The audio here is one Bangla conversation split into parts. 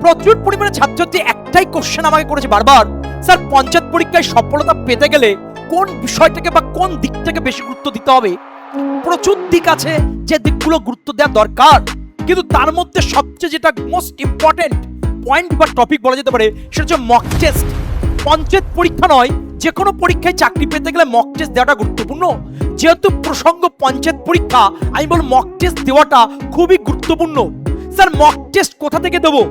প্রচুর পরিমাণে ছাত্রছাত্রী একটাই কোশ্চেন আমাকে করেছে বারবার, স্যার পঞ্চায়েত পরীক্ষায় সফলতা পেতে গেলে কোন বিষয়টাকে বা কোন দিকটাকে বেশি গুরুত্ব দিতে হবে। প্রচুর দিক আছে যে দিকগুলো গুরুত্ব দেওয়া দরকার, কিন্তু তার মধ্যে সবচেয়ে যেটা মোস্ট ইম্পর্টেন্ট পয়েন্ট বা টপিক বলা যেতে পারে সেটা হচ্ছে মক টেস্ট। পঞ্চায়েত পরীক্ষা নয়, যে কোনো পরীক্ষায় চাকরি পেতে গেলে মক টেস্ট দেওয়াটা গুরুত্বপূর্ণ। যেহেতু প্রসঙ্গ পঞ্চায়েত পরীক্ষা, আমি বলবো মক টেস্ট দেওয়াটা খুবই গুরুত্বপূর্ণ। স্যার মক টেস্ট কোথা থেকে দেবো,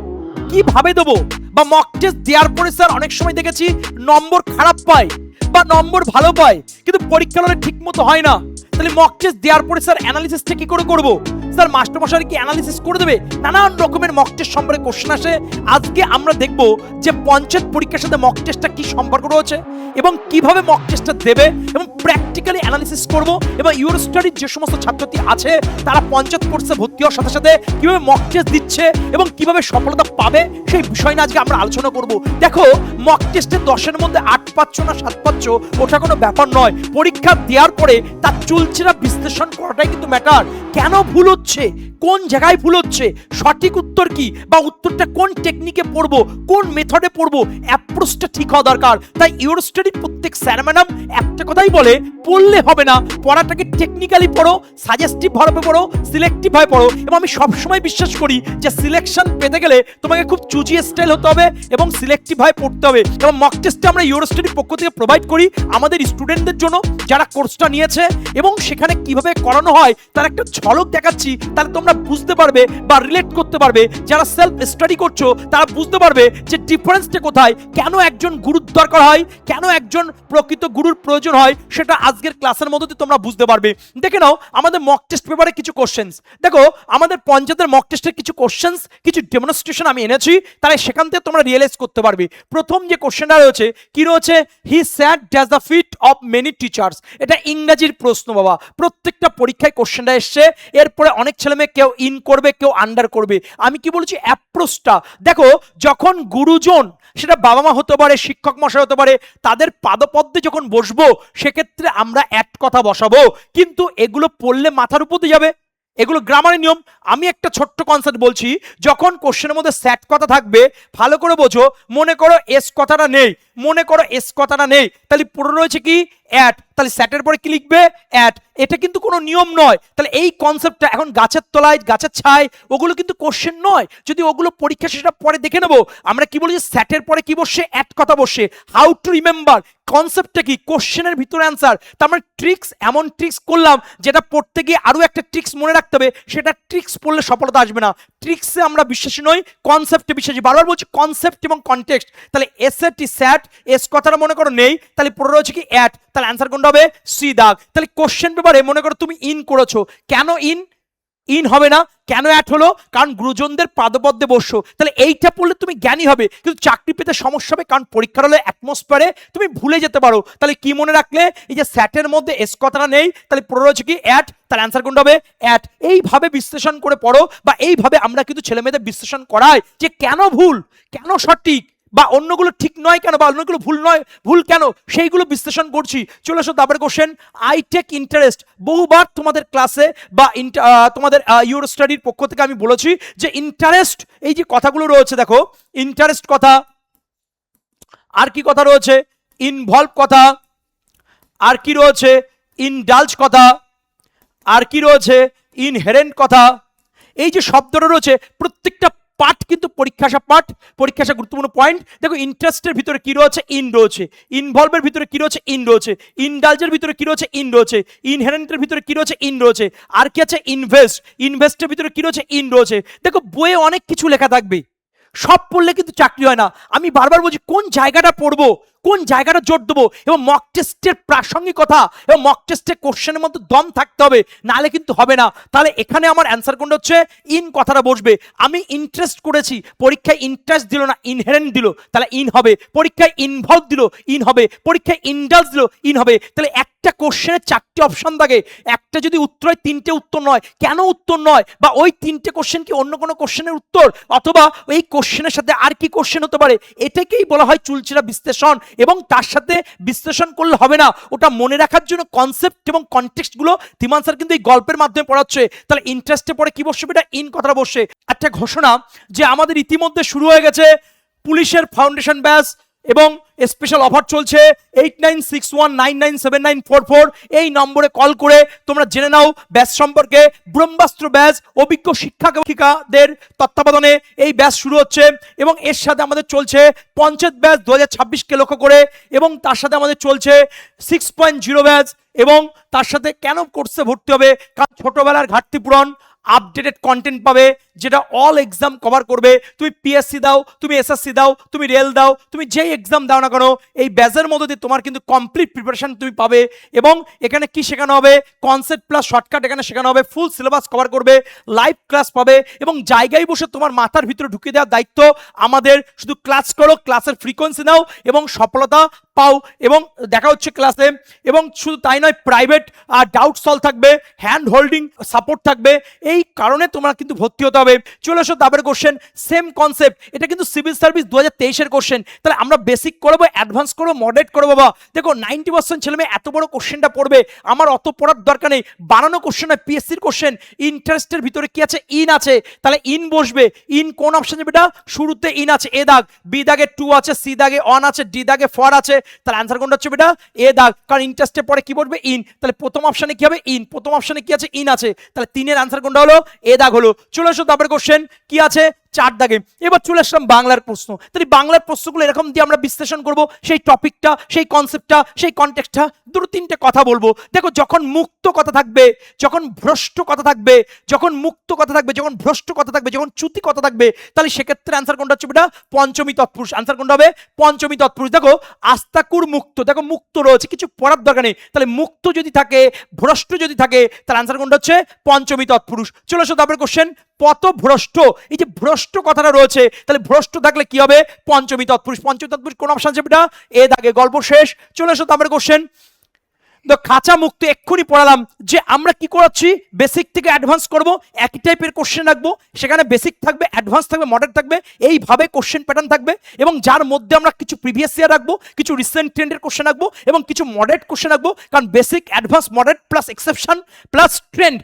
কিভাবে দেবো, বা মক টেস্ট দেওয়ার পরে স্যার অনেক সময় দেখেছি নম্বর খারাপ পায় বা নম্বর ভালো পায়, কিন্তু পরীক্ষা হলে ঠিক মতো হয় না। তাহলে মক টেস্ট দেওয়ার পরে স্যার অ্যানালিসিসটা কি করে করবো? স্যার মাস্টারমশাই কি অ্যানালিসিস করে দেবে? নানান রকমের মক টেস্ট সম্পর্কে কোশ্চেন আসে। আজকে আমরা দেখব যে পঞ্চায়েত পরীক্ষার সাথে মক টেস্টটা কি সম্পর্ক রয়েছে এবং কিভাবে মক টেস্টটা দেবে, এবং প্র্যাকটিক্যালি অ্যানালিসিস করব। এবং ইউর স্টাডির যে সমস্ত ছাত্রছাত্রী আছে তারা পঞ্চায়েত কোর্সে ভর্তি হওয়ার সাথে সাথে কিভাবে মক টেস্ট দিচ্ছে এবং কিভাবে সফলতা পাবে সেই বিষয় নিয়ে আজকে আমরা আলোচনা করব। দেখো, মক টেস্টে 10-এর মধ্যে 8 পাচ্ছ না 7 পাচ্ছ ওটা কোনো ব্যাপার নয়। পরীক্ষা দেওয়ার পরে তার চুলচেরা বিশ্লেষণ করাটাই কিন্তু ম্যাটার। কেন ভুল হচ্ছে, কোন জায়গায় ভুল হচ্ছে, সঠিক উত্তর কি, বা উত্তরটা কোন টেকনিকে পড়বো, কোন মেথডে পড়বো, অ্যাপ্রোচটা ঠিক হওয়া দরকার। তাই ইউর স্টাডির প্রত্যেক স্যার ম্যাডাম একটা কথাই বলে, পড়লে হবে না, পড়াটাকে টেকনিক্যালি পড়ো, সাজেস্টিভ ভাবে পড়ো, সিলেক্টিভ ভাবে পড়ো। এবং আমি সবসময় বিশ্বাস করি যে সিলেকশন পেতে গেলে তোমাকে খুব চুজি স্টাইল হতে হবে এবং সিলেক্টিভ ভাবে পড়তে হবে। এবং মক টেস্টটা আমরা ইউর স্টাডির পক্ষ থেকে প্রোভাইড করি আমাদের স্টুডেন্টদের জন্য যারা কোর্সটা নিয়েছে, এবং সেখানে কিভাবে করানো হয় তার একটা ঝলক দেখাচ্ছি, তাহলে তোমরা বুঝতে পারবে বা রিলেট করতে পারবে। যারা সেলফ স্টাডি করছো তারা বুঝতে পারবে যে ডিফারেন্সটা কোথায়, কেন একজন গুরুর দরকার হয়, কেন একজন প্রকৃত গুরুর প্রয়োজন হয়, সেটা আজকের ক্লাসের মধ্যে দিয়ে তোমরা বুঝতে পারবে। দেখে নাও আমাদের মক টেস্ট পেপারে কিছু কোশ্চেন্স। দেখো, আমাদের পঞ্চায়েতের মক টেস্টের কিছু কোশ্চেন্স, কিছু ডেমনস্ট্রেশন আমি এনেছি, তাহলে সেখান থেকে তোমরা রিয়েলাইজ করতে পারবে। প্রথম যে কোশ্চেনটা রয়েছে, কি রয়েছে, he sat does the feet of many teachers. এটা ইংরাজির প্রশ্ন বাবা, প্রত্যেকটা পরীক্ষায় কোশ্চেনটা এসছে। এরপরে অনেক ছেলে মেয়ে কেউ ইন করবে, কেউ আন্ডার করবে। আমি কি বলছি, অ্যাপ্রোচটা দেখো। যখন গুরুজন, সেটা বাবা মা হতে পারে, শিক্ষক মশাই হতে পারে, তাদের পাদপদ্মে যখন বসবো সেক্ষেত্রে আমরা এক কথা বসাবো, কিন্তু এগুলো পড়লে মাথার উপর দিয়ে যাবে, এগুলো গ্রামারের নিয়ম। আমি একটা ছোট্ট কনসেপ্ট বলছি, যখন কোশ্চেনের মধ্যে স্যাট কথা থাকবে ভালো করে বোঝো। মনে করো এস কথাটা নেই, মনে করো এস কথাটা নেই, তাহলে পুরো রয়েছে কি অ্যাট, তাহলে স্যাটের পরে কি লিখবে অ্যাট। এটা কিন্তু কোনো নিয়ম নয়। তাহলে এই কনসেপ্টটা এখন গাছের তলায়, গাছের ছায়, ওগুলো কিন্তু কোশ্চেন নয়। যদি ওগুলো পরীক্ষা সেটা পরে দেখে নেবো। আমরা কি বলি, স্যাটের পরে কি বসে, অ্যাট কথা বসে। হাউ টু রিমেম্বার, কনসেপ্টটা কি, কোশ্চেনের ভিতরে অ্যান্সার। তার মানে ট্রিক্স, এমন ট্রিক্স করলাম যেটা পড়তে গিয়ে আরো একটা ট্রিক্স মনে রাখতে হবে, সেটা ট্রিক্স পড়লে সফলতা আসবে না। ট্রিক্সে আমরা বিশ্বাসী নই, কনসেপ্টে বিশ্বাসী। বারবার বলছি কনসেপ্ট এবং কনটেক্সট। তাহলে S A T SAT, S কথাটা মনে করো নেই, তাহলে পড়ে রয়েছে কি অ্যাট, তাহলে অ্যান্সার কোনটা হবে সি দাগ। তাহলে কোশ্চেন পেপারে মনে করো তুমি ইন করেছো, কেন ইন, ইন হবে না, কেন অ্যাট হলো, কারণ গুরুজনদের পাদপদ্মে বসছো। তাহলে এইটা পড়লে তুমি জ্ঞানী হবে, কিন্তু চাকরি পেতে সমস্যা হবে, কারণ পরীক্ষার হলে অ্যাটমসফিয়ারে তুমি ভুলে যেতে পারো। তাহলে কি মনে রাখলে, এই যে স্যাটের মধ্যে এস কথাটা নেই, তাহলে পড়ে রয়েছে কি অ্যাট, তাহলে অ্যান্সার কোনটা হবে অ্যাট। এইভাবে বিশ্লেষণ করে পড়ো, বা এইভাবে আমরা কিন্তু ছেলে মেয়েদের বিশ্লেষণ করাই যে কেন ভুল, কেন সঠিক, বা অন্যগুলো ঠিক নয় কেন, বা অন্যগুলো ভুল নয়, ভুল কেন, সেইগুলো বিশ্লেষণ করছি। চলে আসো তারপরে কোশ্চেন, আই টেক ইন্টারেস্ট। বহুবার তোমাদের ক্লাসে বা তোমাদের ইউর স্টাডির পক্ষ থেকে আমি বলেছি যে ইন্টারেস্ট, এই যে কথাগুলো রয়েছে দেখো, ইন্টারেস্ট কথা, আর কি কথা রয়েছে, ইনভলভ কথা, আর কি রয়েছে, ইনডালজ কথা, আর কি রয়েছে, ইনহেরেন্ট কথা। এই যে শব্দটা রয়েছে, প্রত্যেকটা পার্ট কিন্তু পরীক্ষা আসা পার্ট, পরীক্ষা আসা গুরুত্বপূর্ণ পয়েন্ট। দেখো, ইন্টারেস্টের ভিতরে কি রয়েছে, ইন রয়েছে। ইনভলভের ভিতরে কি রয়েছে, ইন রয়েছে। ইনডালজের ভিতরে কি রয়েছে, ইন রয়েছে। ইনহেরেন্টের ভিতরে কি রয়েছে, ইন রয়েছে। আর কি আছে, ইনভেস্ট। ইনভেস্টের ভিতরে কি রয়েছে, ইন রয়েছে। দেখো, বইয়ে অনেক কিছু লেখা থাকবে, সব পড়লে কিন্তু চাকরি হয় না। আমি বারবার বলছি কোন জায়গাটা পড়বো, কোন জায়গাটা জোর দেবো, এবং মক টেস্টের প্রাসঙ্গিকতা এবং মক টেস্টের কোশ্চেনের মধ্যে দম থাকতে হবে, নাহলে কিন্তু হবে না। তাহলে এখানে আমার অ্যান্সার কোনটা হচ্ছে ইন কথাটা বসবে। আমি ইন্টারেস্ট করেছি, পরীক্ষায় ইন্টারেস্ট দিল না, ইনহেরেন্ট দিল, তাহলে ইন হবে। পরীক্ষায় ইনভলভ দিল, ইন হবে। পরীক্ষায় ইনডালজ দিল, ইন হবে। তাহলে একটা একটা কোশ্চেনের 4টে অপশন থাকে, একটা যদি উত্তর হয় 3টে উত্তর নয়, কেন উত্তর নয়? বা ওই 3টে কোশ্চেন কি অন্য কোনো কোশ্চেনের উত্তর, অথবা এই কোশ্চেনের সাথে আর কি কোশ্চেন হতে পারে? এটাকেই বলা হয় চুলচেরা বিশ্লেষণ। এবং তার সাথে বিশ্লেষণ করলে হবে না, ওটা মনে রাখার জন্য কনসেপ্ট এবং কনটেক্সট গুলো ধীমান স্যার কিন্তু এই গল্পের মাধ্যমে পড়াচ্ছে। তাহলে ইন্টারেস্টে পড়ে কি বসবে? এটা ইন কথাটা বসে। একটা ঘোষণা যে আমাদের ইতিমধ্যে শুরু হয়ে গেছে পুলিশের ফাউন্ডেশন ব্যাচ, এবং স্পেশাল অফার চলছে 8961997944। এই নম্বরে কল করে তোমরা জেনে নাও ব্যাচ সম্পর্কে। ব্রহ্মাস্ত্র ব্যাচ অভিজ্ঞ শিক্ষিকাদের তত্ত্বাবধানে এই ব্যাচ শুরু হচ্ছে, এবং এর সাথে আমাদের চলছে পঞ্চায়েত ব্যাচ 2026কে লক্ষ্য করে, এবং তার সাথে আমাদের চলছে 6.0 ব্যাচ। এবং তার সাথে কেন কোর্সে ভর্তি হবে? কারণ ছোটবেলার ঘাটতি পূরণ, আপডেটেড কন্টেন্ট পাবে যেটা অল এক্সাম কভার করবে। তুমি পিএসসি দাও, তুমি এসএসসি দাও, তুমি রেল দাও, তুমি যেই এক্সাম দাও না কেন, এই ব্যাচের মধ্যে দিয়ে তোমার কিন্তু কমপ্লিট প্রিপারেশন তুমি পাবে। এবং এখানে কি শেখানো হবে? কনসেপ্ট প্লাস শর্টকাট এখানে শেখানো হবে, ফুল সিলেবাস কভার করবে, লাইভ ক্লাস পাবে, এবং জায়গায় বসে তোমার মাথার ভিতরে ঢুকিয়ে দেওয়ার দায়িত্ব আমাদের। শুধু ক্লাস করো, ক্লাসের ফ্রিকোয়েন্সি নাও এবং সফলতা পাও। এবং দেখা হচ্ছে ক্লাসে। এবং শুধু তাই নয়, প্রাইভেট ডাউট সলভ থাকবে, হ্যান্ড হোল্ডিং সাপোর্ট থাকবে। এই কারণে তোমরা কিন্তু ভর্তি হতে হবে। চলে আসো দাবের কোশ্চেন, সেম কনসেপ্ট। এটা কিন্তু সিভিল সার্ভিস 2023-এর কোশ্চেন। তাহলে আমরা বেসিক করবো, অ্যাডভান্স করবো, মডারেট করবো। বাবা দেখো 90% ছেলে মেয়ে এত বড় কোশ্চেনটা পড়বে, আমার অত পড়ার দরকার নেই। বানানো কোশ্চেন নয়, পিএসসির কোশ্চেন। ইন্টারেস্টের ভিতরে কি আছে? ইন আছে, তাহলে ইন বসবে। ইন কোন অপশন যাবে? এটা শুরুতে ইন আছে, এ দাগ, বি দাগে 2 আছে, সি দাগে 1 আছে, ডি দাগে 4 আছে। তাহলে অ্যান্সার কোনটা হচ্ছে বেটা? এ দাগ। কারণ ইন্টারেস্টে পরে কি বলবে? ইন। তাহলে প্রথম অপশনে কি হবে? ইন। প্রথম অপশনে কি আছে? ইন আছে। তাহলে 3-এর অ্যান্সার কোনটা হলো? এ দাগ হলো। চলে আসো তারপরে কোশ্চেন কি আছে 4 দাগে। এবার চলে আসলাম বাংলার প্রশ্ন। তাহলে বাংলার প্রশ্নগুলো এরকম দিয়ে আমরা বিশ্লেষণ করব, সেই টপিকটা, সেই কনসেপ্টটা, সেই কনটেক্সটটা। দুটো তিনটে কথা বলবো। দেখো যখন মুক্ত কথা থাকবে, যখন ভ্রষ্ট কথা থাকবে, যখন মুক্ত কথা থাকবে, যখন ভ্রষ্ট কথা থাকবে, যখন চ্যুতি কথা থাকবে, তাহলে সেক্ষেত্রে অ্যান্সার কোনটা হচ্ছে বেটা? পঞ্চমী তৎপুরুষ। অ্যান্সার কোনটা হবে? পঞ্চমী তৎপুরুষ। দেখো আস্তাকুর মুক্ত, দেখো মুক্ত রয়েছে, কিছু পড়ার দরকার নেই। তাহলে মুক্ত যদি থাকে, ভ্রষ্ট যদি থাকে, তাহলে অ্যান্সার কোনটা হচ্ছে? পঞ্চমী তৎপুরুষ। চলে আসো তারপরে কোশ্চেন, পথভ্রষ্ট। এই যে ভ্রষ্ট কথাটা রয়েছে, তাহলে ভ্রষ্ট থাকলে কি হবে? পঞ্চমী তৎপুরুষ। পঞ্চমী তৎপুরুষ কোন অপশন আছে বেটা? এ দাগে। গল্প শেষ। চলে আসো তারপরে কোশ্চেন, খাঁচা মুক্ত এক্ষুনি পড়ালাম যে আমরা কি করাচ্ছি, বেসিক থেকে অ্যাডভান্স করব, একই টাইপের কোশ্চেন রাখবো। সেখানে বেসিক থাকবে, অ্যাডভান্স থাকবে, মডারেট থাকবে, এইভাবে কোশ্চেন প্যাটার্ন থাকবে। এবং যার মধ্যে আমরা কিছু প্রিভিয়াস ইয়ার রাখবো, কিছু রিসেন্ট ট্রেন্ডের কোশ্চেন রাখবো, এবং কিছু মডারেট কোশ্চেন রাখবো। কারণ basic, advance, moderate plus exception plus trend,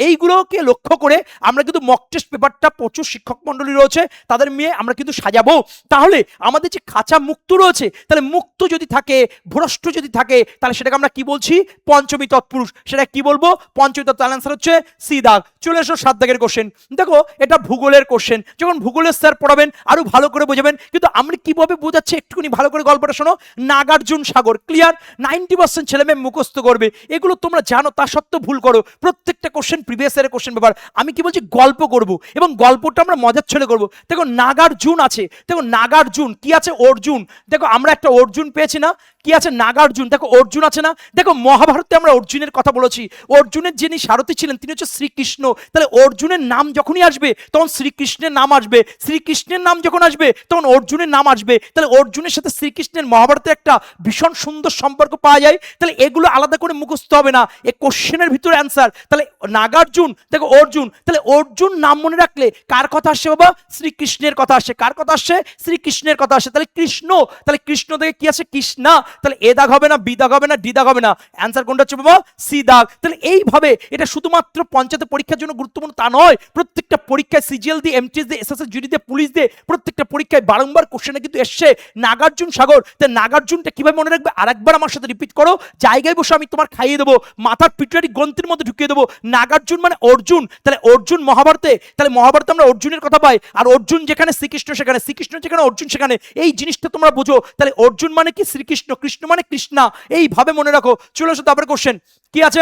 এইগুলোকে লক্ষ্য করে আমরা কিন্তু মক টেস্ট পেপারটা, প্রচুর শিক্ষক মন্ডলী রয়েছে তাদের নিয়ে আমরা কিন্তু সাজাবো। তাহলে আমাদের যে খাঁচা মুক্ত রয়েছে, তাহলে মুক্ত যদি থাকে, ভ্রষ্ট যদি থাকে, তাহলে সেটা আমরা কি বলছি? পঞ্চমী তৎপুরুষ। সেটা কি বলবো? পঞ্চমী তৎপুরুষ। আনসার হচ্ছে সি দাগ। চলে এসো 7 দাগের কোশ্চেন। দেখো এটা ভূগোলের কোশ্চেন, যখন ভূগোলের স্যার পড়াবেন আরো ভালো করে বোঝাবেন। কিন্তু আমরা কিভাবে বোঝাচ্ছি একটুখানি ভালো করে গল্পটা শোনো। নাগার্জুন সাগর, ক্লিয়ার? 90% ছেলে মেয়ে মুখস্থ করবে, এগুলো তোমরা জানো, তা সত্ত্বেও ভুল করো। প্রত্যেকটা কোশ্চেন প্রিভিয়াস ইয়ারের কোশ্চেন পেপার। আমি কি বলছি? গল্প করব, এবং গল্পটা আমরা মজার ছলে করব। দেখো নাগার্জুন আছে, দেখো নাগার্জুন কি আছে? অর্জুন। দেখো আমরা একটা অর্জুন পেয়েছি না? কি আছে? নাগার্জুন। দেখো অর্জুন আছে না? দেখো মহাভারতে আমরা অর্জুনের কথা বলেছি। অর্জুনের যিনি সারথী ছিলেন তিনি হচ্ছে শ্রীকৃষ্ণ। তাহলে অর্জুনের নাম যখনই আসবে তখন শ্রীকৃষ্ণের নাম আসবে, শ্রীকৃষ্ণের নাম যখন আসবে তখন অর্জুনের নাম আসবে। তাহলে অর্জুনের সাথে শ্রীকৃষ্ণের মহাভারতে একটা ভীষণ সুন্দর সম্পর্ক পাওয়া যায়। তাহলে এগুলো আলাদা করে মুখস্থ হবে না, এই কোশ্চেনের ভিতরে অ্যান্সার। তাহলে নাগার্জুন, দেখো অর্জুন। তাহলে অর্জুন নাম মনে রাখলে কার কথা আসছে বাবা? শ্রীকৃষ্ণের কথা আসছে। কার কথা আসছে? শ্রীকৃষ্ণের কথা আসছে। তাহলে কৃষ্ণ, তাহলে কৃষ্ণ থেকে কি আছে? কৃষ্ণা। তাহলে এ দাগ হবে না, বি দাগ হবে না, ডি দাগ হবে না, অ্যান্সার কোনটা হচ্ছে বাবা? সি দাগ। তাহলে এইভাবে এটা শুধুমাত্র পঞ্চায়েত পরীক্ষার জন্য গুরুত্বপূর্ণ তা নয়, প্রত্যেকটা পরীক্ষায় সিজিএল দিয়ে, এমটিএস দিয়ে, এসএসসি জিডি দিয়ে, পুলিশ দিয়ে, প্রত্যেকটা পরীক্ষায় বারংবার কোশ্চেনে কিন্তু এসছে নাগার্জুন সাগর। তাই নাগার্জুনটা কিভাবে মনে রাখবে? আরেকবার আমার সাথে রিপিট করো, জায়গায় বসে আমি তোমার খাইয়ে দেবো, মাথার পিটুয়ারি গ্রন্থির মধ্যে ঢুকিয়ে দেবো। নাগার্জুন মানে অর্জুন। তাহলে অর্জুন মহাভারতে, তাহলে মহাভারতে আমরা অর্জুনের কথা পাই, আর অর্জুন যেখানে শ্রীকৃষ্ণ সেখানে, শ্রীকৃষ্ণ যেখানে অর্জুন সেখানে। এই জিনিসটা তোমরা বুঝো। তাহলে অর্জুন মানে কি? শ্রীকৃষ্ণ। কৃষ্ণ মানে কৃষ্ণা। এইভাবে মনে রাখো। চলে আসো তারপরে কোশ্চেন কি আছে?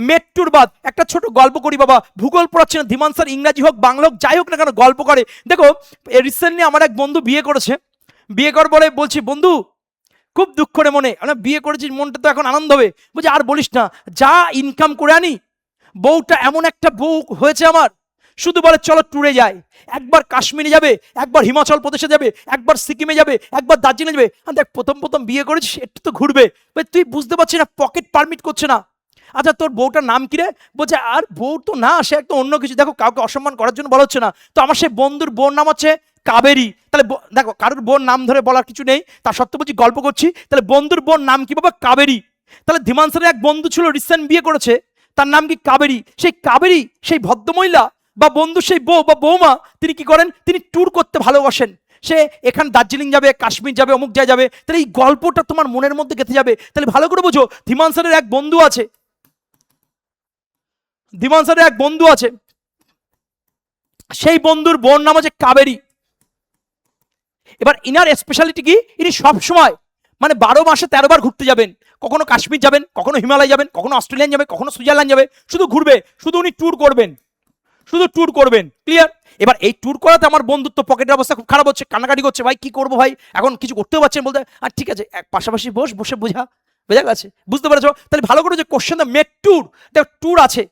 মেট্টুর বাদ। একটা ছোট গল্প করি বাবা, ভূগোল পড়াচ্ছে না ধীমান স্যার, ইংরাজি হোক বাংলা হোক যাই হোক না কেন গল্প করে। দেখো রিসেন্টলি আমার এক বন্ধু বিয়ে করেছে, বিয়ে করার পরে বলছি বন্ধু খুব দুঃখ রে মনে, আমরা বিয়ে করেছি, মনটা তো এখন আনন্দ হবে। বলছি আর বলিস না, যা ইনকাম করে আনি, বউটা এমন একটা বউ হয়েছে আমার, শুধু বলে চলো ট্যুরে যায়, একবার কাশ্মীরে যাবে, একবার হিমাচল প্রদেশে যাবে, একবার সিকিমে যাবে, একবার দার্জিলিং যাবে। আর দেখ প্রথম প্রথম বিয়ে করেছিস, একটু তো ঘুরবে। তুই বুঝতে পারছিস না, পকেট পারমিট করছে না। আচ্ছা তোর বউটার নাম কি রে? বলছে আর বউ তো না, সে একদম অন্য কিছু। দেখো কাউকে অসম্মান করার জন্য বলা হচ্ছে না। তো আমার সেই বন্ধুর বোন নাম হচ্ছে কাবেরী। তাহলে দেখো কারোর বোন নাম ধরে বলার কিছু নেই, তার সত্ত্বেও বলছি গল্প করছি। তাহলে বন্ধুর বোন নাম কি বাবা? কাবেরী। তাহলে ধীমান স্যারের এক বন্ধু ছিল, রিসেন্ট বিয়ে করেছে, তার নাম কি? কাবেরী। সেই কাবেরী, সেই ভদ্রমহিলা বা বন্ধু, সেই বউ বা বৌমা, তিনি কি করেন? তিনি ট্যুর করতে ভালোবাসেন। সে এখানে দার্জিলিং যাবে, কাশ্মীর যাবে, অমুক জায়গায় যাবে। তাহলে এই গল্পটা তোমার মনের মধ্যে গেঁথে যাবে। তাহলে ভালো করে বোঝো, ধীমান স্যারের এক বন্ধু আছে, ধীমান স্যারের এক বন্ধু আছে, সেই বন্ধুর বোন নাম হচ্ছে কাবেরী। এবার ইনার স্পেশালিটি কি? ইনি সবসময় মানে 12 মাসে 13 বার ঘুরতে যাবেন। কখনো কাশ্মীর যাবেন, কখনো হিমালয় যাবেন, কখনো অস্ট্রেলিয়ান যাবে, কখনো সুইজারল্যান্ড যাবে। শুধু ঘুরবে, শুধু উনি ট্যুর করবেন, শুধু ট্যুর করবেন। ক্লিয়ার? এবার এই ট্যুর করাতে আমার বন্ধুত্ব পকেটের অবস্থা খুব খারাপ হচ্ছে, কান্নাকাটি করছে, ভাই কি করবো ভাই, এখন কিছু করতেও পারছেন। বলতে আর ঠিক আছে, এক পাশাপাশি বসে বোঝা, বোঝা গেছে? বুঝতে পেরেছো? তাহলে ভালো করে যে কোশ্চেন, দ্য মেট ট্যুর, দেখো ট্যুর আছে,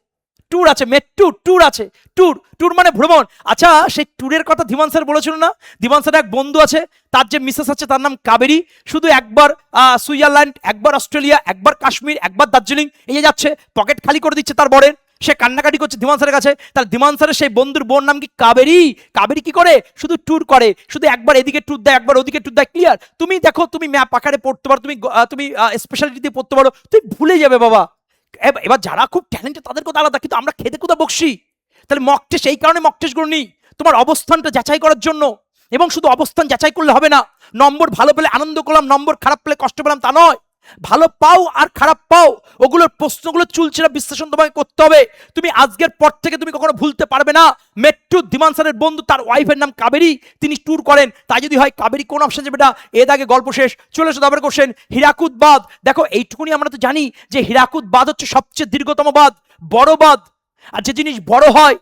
ট্যুর আছে, মেট ট্যুর, ট্যুর আছে, ট্যুর, ট্যুর মানে ভ্রমণ। আচ্ছা সেই ট্যুরের কথা ধীমান স্যার বলেছিল না? ধীমান স্যার এক বন্ধু আছে, তার যে মিসেস আছে তার নাম কাবেরী। শুধু একবার সুইজারল্যান্ড, একবার অস্ট্রেলিয়া, একবার কাশ্মীর, একবার দার্জিলিং, এই যে যাচ্ছে, পকেট খালি করে দিচ্ছে তার বরের। সে কান্নাকাটি করছে ধীমান স্যারের কাছে। তাহলে ধীমান স্যারের সেই বন্ধুর বোন নাম কি? কাবেরী। কাবেরী কি করে? শুধু ট্যুর করে, শুধু একবার এদিকে ট্যুর দেয়, একবার ওদিকে ট্যুর দেয়। ক্লিয়ার? তুমি দেখো, তুমি ম্যাপ আকারে পড়তে পারো, তুমি স্পেশালিটি দিয়ে পড়তে পারো, তুমি ভুলে যাবে বাবা। এবার যারা খুব ট্যালেন্টেড তাদের কথা আলাদা, কিন্তু আমরা খেতে কোথা বকছি। তাহলে মক টেস্ট, এই কারণে মক টেস্টগুলো নিই, তোমার অবস্থানটা যাচাই করার জন্য। এবং শুধু অবস্থান যাচাই করলে হবে না, নম্বর ভালো পেলে আনন্দ করলাম, নম্বর খারাপ পেলে কষ্ট পেলাম, তা নয়। ভালো পাও আর খারাপ পাও, ওগুলোর প্রশ্নগুলো চুলচেরা বিশ্লেষণ তোমাকে করতে হবে। তুমি আজকের পর থেকে তুমি কখনো ভুলতে পারবে না। মেট্রু ধীমান স্যারের বন্ধু, তার ওয়াইফের নাম কাবেরী, তিনি ট্যুর করেন। তাই যদি হয় কাবেরী কোন অপশন যাবে? এটা এর আগে গল্প শেষ, চলে এসো তারপরে কোশ্চেন। হীরাকুদ বাঁধ, দেখো এইটুকুনি আমরা তো জানি যে হীরাকুদ বাঁধ হচ্ছে সবচেয়ে দীর্ঘতম বাঁধ, বড় বাঁধ। আর যে জিনিস বড় হয়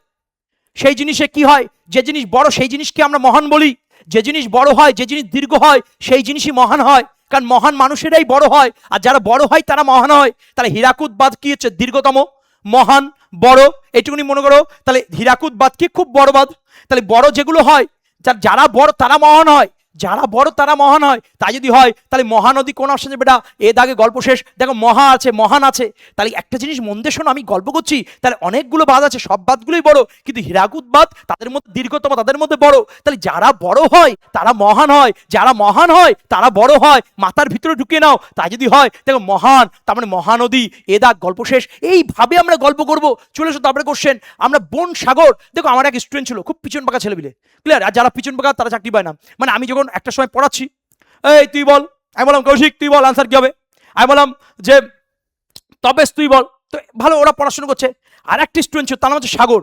সেই জিনিসে কি হয়? যে জিনিস বড় সেই জিনিসকে আমরা মহান বলি। যে জিনিস বড় হয়, যে জিনিস দীর্ঘ হয়, সেই জিনিসই মহান হয়। কারণ মহান মানুষেরাই বড় হয়, আর যারা বড় হয় তারা মহান হয়। তাহলে হীরাকুদ বাঁধ কি হচ্ছে? দীর্ঘতম, মহান, বড়, এইটুকুনি মনে করো। তাহলে হীরাকুদ বাঁধ কি? খুব বড় বাঁধ। তাহলে বড় যেগুলো হয়, যারা বড় তারা মহান হয়, যারা বড় তারা মহান হয়। তাই যদি হয় তাহলে মহানদী কোন অপশন যাবে? এটা এ দাগে গল্প শেষ। দেখো মহা আছে, মহান আছে। তাহলে একটা জিনিস মন দিয়ে শোনো, আমি গল্প করছি, তাহলে অনেকগুলো বাঁধ আছে, সব বাঁধগুলোই বড়, কিন্তু হীরাকুদ বাঁধ তাদের মধ্যে দীর্ঘতম, তাদের মধ্যে বড়। তাহলে যারা বড় হয় তারা মহান হয়, যারা মহান হয় তারা বড় হয়। মাথার ভিতরে ঢুকিয়ে নাও। তাই যদি হয় দেখো মহান, তার মানে মহানদী, এ দাগ গল্প শেষ। এইভাবে আমরা গল্প করব। চলে এসো তারপরে কোশ্চেন। আমরা বন সাগর, দেখো আমার এক স্টুডেন্ট ছিল, খুব পিছন পাকা ছেলে বিলে। ক্লিয়ার? আর যারা পিছন পাকা তারা চাকরি পায় না। মানে আমি যখন একটা সময় পড়াচ্ছি, এই তুই বল, আমি বললাম কৌশিক তুই বল আনসার কি হবে। আমি বললাম যে তবেশ তুই বল। তো ভালো ওরা পড়াশোনা করছে। আর একটা স্টুডেন্ট ছিল, তার নাম হচ্ছে সাগর।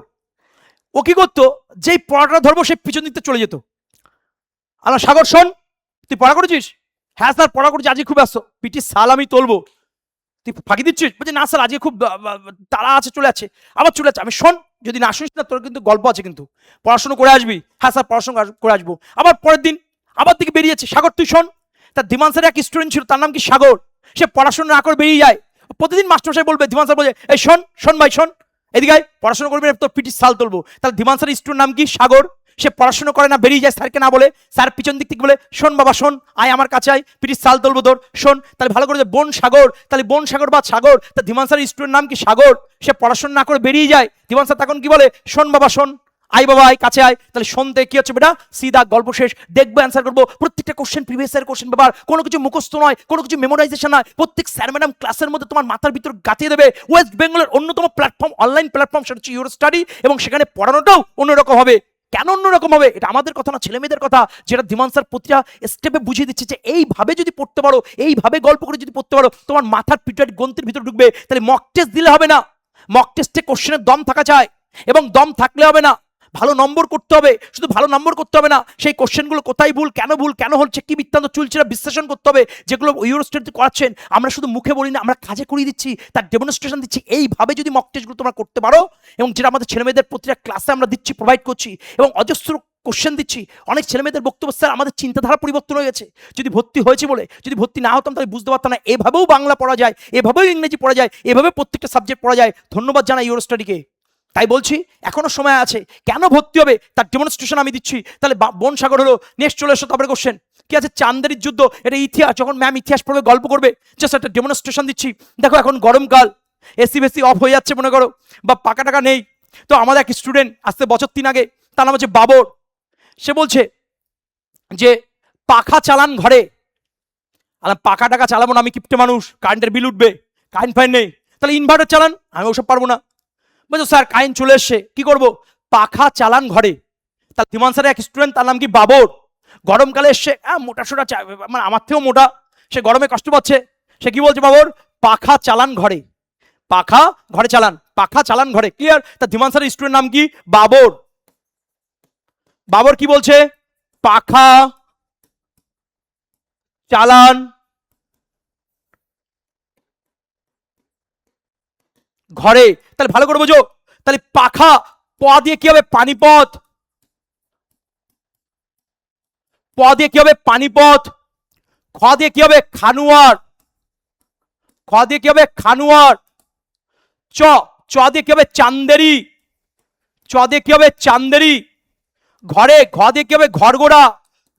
ও কি করতো? যেই পড়াটা ধরবো সে পিছন দিকতে চলে যেত। আল্লাহ, সাগর শোন, তুই পড়া করেছিস? হ্যাঁ স্যার পড়া করেছি, আজকে খুব ব্যস্ত। পিটি সাল আমি তুলবো, তুই ফাঁকি দিচ্ছিস? বলছে না স্যার আজকে খুব তাড়া আছে, চলে যাচ্ছে। আবার চলে যাচ্ছে। আমি শোন, যদি না শুনিস না তোর কিন্তু গল্প আছে, কিন্তু পড়াশোনা করে আসবি। হ্যাঁ স্যার পড়াশোনা করে আসবো। আবার পরের দিন আবার দিকে বেরিয়েছে। সাগর তুই শোন। তার ধীমান স্যারের এক স্টুডেন্ট ছিল, তার নাম কি? সাগর। সে পড়াশোনা না করে বেরিয়ে যায়। প্রতিদিন মাস্টারমশাই বলবে, ধীমান স্যার বলবে এই শোন, শোন ভাই শোন, এদিকে আয়, পড়াশোনা করবি তোর পিটির সাল তুলবো। তাহলে ধীমান স্যারের স্টুডেন্ট নাম কি? সাগর। সে পড়াশোনা করে না, বেরিয়ে যায়, স্যারকে না বলে। স্যার পিছন দিক থেকে বলে শোন বাবা শোন, আয় আমার কাছে আয়, পিটির সাল তুলবো তোর, শোন। তাহলে ভালো করে বন সাগর, তাহলে বন সাগর বা সাগর। তা ধীমান স্যারের স্টুডেন্ট নাম কি? সাগর। সে পড়াশোনা না করে বেরিয়ে যায়। ধীমান স্যার তখন কি বলে? শোন বাবা শোন, আই বাবা আয়, কাছে আয়। তাহলে শুনতে কি হচ্ছে বেটা? সিধা গল্প শেষ। দেখবো অ্যান্সার করবো প্রত্যেকটা কোশ্চেন, প্রিভিয়াস ইয়ার কোশ্চেন ব্যাপার, কোনো কিছু মুখস্থ নয়, কোনো কিছু মেমোরাইজেশন নয়। প্রত্যেক স্যার ম্যাডাম ক্লাসের মধ্যে তোমার মাথার ভিতর গাঁথিয়ে দেবে। ওয়েস্ট বেঙ্গলের অন্যতম প্ল্যাটফর্ম, অনলাইন প্ল্যাটফর্ম, সেটা হচ্ছে ইউর স্টাডি। এবং সেখানে পড়ানোটাও অন্যরকম হবে। কেন অন্যরকম হবে? এটা আমাদের কথা না, ছেলে মেয়েদের কথা, যেটা ধীমান স্যার প্রতিটা স্টেপে বুঝিয়ে দিচ্ছে যে এইভাবে যদি পড়তে পারো, এইভাবে গল্প করে যদি পড়তে পারো, তোমার মাথার পিটার গ্রন্থের ভিতরে ঢুকবে। তাহলে মক টেস্ট দিলে হবে না, মক টেস্টে কোশ্চেনের দম থাকা চাই, এবং দম থাকলে হবে না, ভালো নম্বর করতে হবে। শুধু ভালো নম্বর করতে হবে না, সেই কোশ্চেনগুলো কোথায় ভুল, কেন হচ্ছে, কি বৃত্তান্ত চুলছেরা বিশ্লেষণ করতে হবে। যেগুলো ইউরোস্টেট করাচ্ছেন, আমরা শুধু মুখে বলি না, আমরা কাজে করিয়ে দিচ্ছি, তার ডেমনস্ট্রেশন দিচ্ছি। এইভাবে যদি মক টেস্টগুলো তোমরা করতে পারো, এবং যেটা আমাদের ছেলেমেয়েদের প্রতিটা ক্লাসে আমরা দিচ্ছি, প্রোভাইড করছি, এবং অজস্র কোশ্চেন দিচ্ছি। অনেক ছেলেমেয়েদের বক্তব্য, স্যার আমাদের চিন্তাধারা পরিবর্তন হয়ে গেছে, যদি ভর্তি হয়েছে বলে। যদি ভর্তি না হতাম তাহলে বুঝতে পারতাম না এভাবেও বাংলা পড়া যায়, এভাবেও ইংরেজি পড়া যায়, এভাবে প্রত্যেকটা সাবজেক্ট পড়া যায়। ধন্যবাদ জানাই ইউরো স্টাডিকে। তাই বলছি এখনো সময় আছে, কেন ভর্তি হবে তার ডেমনস্ট্রেশন আমি দিচ্ছি। তাহলে বনসাগর হলো, নেক্সট চলে এসো তারপরে কোশ্চেন কি আছে, চান্দেরির যুদ্ধ, এটা ইতিহাস, যখন ম্যাম ইতিহাস পড়বে গল্প করবে, জাস্ট একটা ডেমনস্ট্রেশন দিচ্ছি। দেখো এখন গরমকাল, এসি বেসি অফ হয়ে যাচ্ছে মনে করো, বা পাকা টাকা নেই, তো আমাদের এক স্টুডেন্ট আসতে বছর 3 আগে, তার নাম হচ্ছে বাবর, সে বলছে যে পাখা চালান ঘরে। আর পাখা টাকা চালাবো না, আমি কিপটে মানুষ, কারেন্টের বিল উঠবে, কারেন্ট ফাইন নেই, তাহলে ইনভার্টার চালান, আমি ওসব পারবো না। বলছো স্যার কারেন্ট চলে এসছে কি করব, পাখা চালান ঘরে। তার ধীমান স্যারের এক স্টুডেন্ট, তার নাম কি বাবর, গরমকালে এসছে, মোটা সোটা মানে আমার থেকেও মোটা, সে গরমে কষ্ট পাচ্ছে, সে কি বলছে বাবর, পাখা চালান ঘরে, পাখা ঘরে চালান, পাখা চালান ঘরে, ক্লিয়ার। তার ধীমান স্যারের স্টুডেন্ট নাম কি, বাবর। বাবর কি বলছে, পাখা চালান ঘরে। তাহলে ভালো করে বোঝো, তাহলে পাখা, প দিয়ে কি হবে, পানিপথ, প দিয়ে কি হবে, পানিপথ, খ দিয়ে কি হবে, খানুয়ার, খ দিয়ে কি হবে, খানুয়ার, চ, চ দিয়ে কি হবে, চান্দেরি, চ দিয়ে কি হবে, চান্দেরি, ঘরে, ঘ দিয়ে কি হবে, ঘরগোড়া,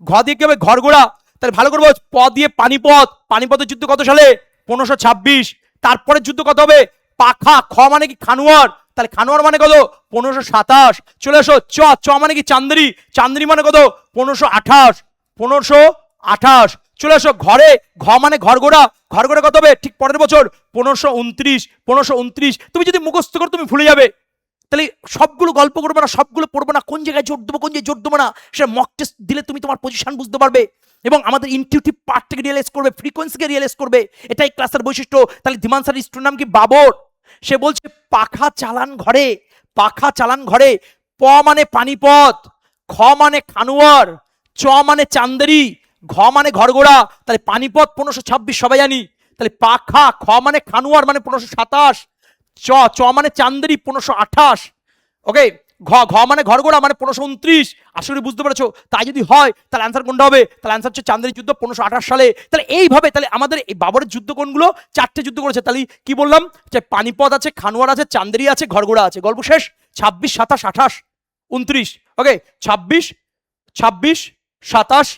ঘ দিয়ে কি হবে, ঘরগোড়া। তাহলে ভালো করবো, প দিয়ে পানিপথ, পানিপথের যুদ্ধ কত সালে, 1526। তারপরে যুদ্ধ কত হবে, পাখা, খ মানে কি খানুয়ার, তাহলে খানুয়ার মানে কত, 1527। চলে এসো, চ, চ মানে কি চান্দেরি, চান্দেরি মানে কত, 1528, 1528। চলে এসো ঘরে, ঘ মানে ঘরগোড়া, ঘরগোড়া কত হবে, ঠিক পরের বছর 1529, 1529। তুমি যদি মুখস্থ করো তুমি ভুলে যাবে, তাহলে সবগুলো গল্প করবো না, সবগুলো পড়বো না, কোন জায়গায় জোর দেবো কোন জায়গায় জোর দেবো না, সেটা মক টেস্ট দিলে তুমি তোমার পজিশন বুঝতে পারবে, এবং আমাদের ইনটিউটিভ পার্টটাকে রিয়েলাইজ করবে, ফ্রিকোয়েন্সিকে রিয়েলাইজ করবে, এটাই ক্লাসের বৈশিষ্ট্য। তাহলে ধীমান স্যার স্টুডেন্ট নাম কি, বাবর, সে বলছে পাখা চালান ঘরে, পাখা চালান ঘরে, প মানে পানিপথ, খ মানে খানুয়ার, চ মানে চান্দেরি, ঘ মানে ঘরগোড়া, তাহলে পানিপথ 1526 সবাই জানি, তাহলে পাখা, খ মানে খানুয়ার মানে 1527, চ, চ মানে চান্দেরি 1528, ওকে, ঘ, ঘ মানে ঘরগোড়া মানে 1529। আসলে বুঝতে পেরেছো, তাই যদি হয় তাহলে অ্যান্সার কোনটা হবে, তাহলে অ্যান্সার হচ্ছে চান্দেরি যুদ্ধ 1528 সালে। তাহলে এইভাবে তাহলে আমাদের এই বাবরের যুদ্ধ কোনগুলো, 4টে যুদ্ধ করেছে, তাহলে কি বললাম, যে পানিপথ আছে, খানুয়ার আছে, চান্দেরি আছে, ঘরগোড়া আছে, গল্প শেষ। 26, 27, 28, 29, ওকে, 26, 26, 27,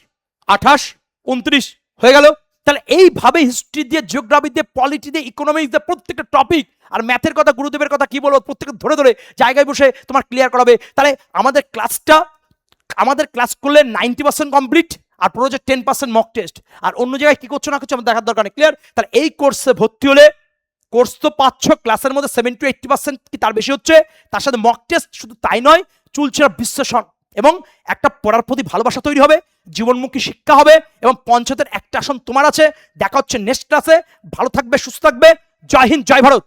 28, 29 হয়ে গেল। তাহলে এইভাবে হিস্ট্রি দিয়ে, জিওগ্রাফি দিয়ে, পলিটি দিয়ে, ইকোনমিক্স দিয়ে, প্রত্যেকটা টপিক, আর ম্যাথের কথা, গুরুদেবের কথা কি বলবো, প্রত্যেকটা ধরে ধরে জায়গায় বসে তোমার ক্লিয়ার করাবে। তাহলে আমাদের ক্লাসটা, আমাদের ক্লাস করলে 90% কমপ্লিট, আর পুরো যে 10% মক টেস্ট, আর অন্য জায়গায় কি করছো না করছো আমার দেখার দরকার নেই, ক্লিয়ার। তাহলে এই কোর্সে ভর্তি হলে, কোর্স তো পাচ্ছ, ক্লাসের মধ্যে 70 to 80% কি তার বেশি হচ্ছে, তার সাথে মক টেস্ট, শুধু তাই নয়, চুলচেরা বিশ্লেষণ, এবং একটা পড়ার প্রতি ভালোবাসা তৈরি হবে, জীবনমুখী শিক্ষা হবে, এবং পঞ্চায়েতের একটা আসন তোমার আছে। দেখা হচ্ছে নেক্সট ক্লাসে, ভালো থাকবে, সুস্থ থাকবে, জয় হিন্দ, জয় ভারত।